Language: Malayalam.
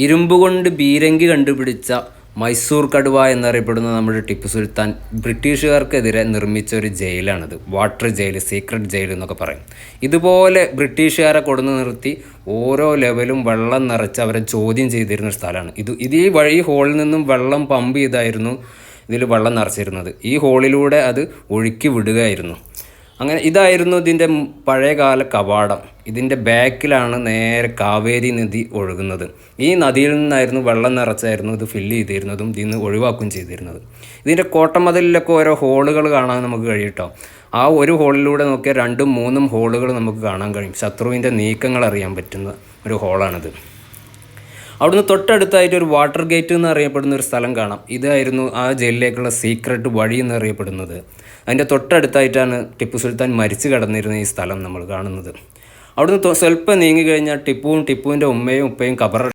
ഇരുമ്പ് കൊണ്ട് ബീരങ്കി കണ്ടുപിടിച്ച മൈസൂർ കടുവ എന്നറിയപ്പെടുന്ന നമ്മുടെ ടിപ്പു സുൽത്താൻ ബ്രിട്ടീഷുകാർക്കെതിരെ നിർമ്മിച്ച ഒരു ജയിലാണിത്. വാട്ടർ ജയിൽ, സീക്രട്ട് ജയിൽ എന്നൊക്കെ പറയും. ഇതുപോലെ ബ്രിട്ടീഷുകാരെ കൊടുന്നു നിർത്തി ഓരോ ലെവലും വെള്ളം നിറച്ച് അവരെ ചോദ്യം ചെയ്തിരുന്ന ഒരു സ്ഥലമാണ് ഇത്. ഈ വഴി ഹോളിൽ നിന്നും വെള്ളം പമ്പ് ചെയ്തായിരുന്നു ഇതിൽ വെള്ളം നിറച്ചിരുന്നത്. ഈ ഹോളിലൂടെ അത് ഒഴുക്കി വിടുകയായിരുന്നു. അങ്ങനെ ഇതായിരുന്നു ഇതിൻ്റെ പഴയകാല കവാടം. ഇതിൻ്റെ ബാക്കിലാണ് നേരെ കാവേരി നദി ഒഴുകുന്നത്. ഈ നദിയിൽ നിന്നായിരുന്നു വെള്ളം നിറച്ചായിരുന്നു ഇത് ഫില്ല് ചെയ്തിരുന്നതും ഇതിൽ നിന്ന് ഒഴിവാക്കുകയും ചെയ്തിരുന്നത്. ഇതിൻ്റെ കോട്ടമതിലൊക്കെ ഓരോ ഹോളുകൾ കാണാൻ നമുക്ക് കഴിയും കേട്ടോ. ആ ഒരു ഹോളിലൂടെ നോക്കിയാൽ 2ഉം 3ഉം ഹോളുകൾ നമുക്ക് കാണാൻ കഴിയും. ശത്രുവിൻ്റെ നീക്കങ്ങൾ അറിയാൻ പറ്റുന്ന ഒരു ഹോളാണിത്. അവിടുന്ന് തൊട്ടടുത്തായിട്ട് ഒരു വാട്ടർ ഗേറ്റ് എന്നറിയപ്പെടുന്ന ഒരു സ്ഥലം കാണാം. ഇതായിരുന്നു ആ ജയിലിലേക്കുള്ള സീക്രട്ട് വഴി എന്നറിയപ്പെടുന്നത്. അതിൻ്റെ തൊട്ടടുത്തായിട്ടാണ് ടിപ്പു സുൽത്താൻ മരിച്ചു കിടന്നിരുന്ന ഈ സ്ഥലം നമ്മൾ കാണുന്നത്. അവിടുന്ന് സ്വല്പം നീങ്ങി കഴിഞ്ഞാൽ ടിപ്പുവിൻ്റെ ഉമ്മയും ഉപ്പയും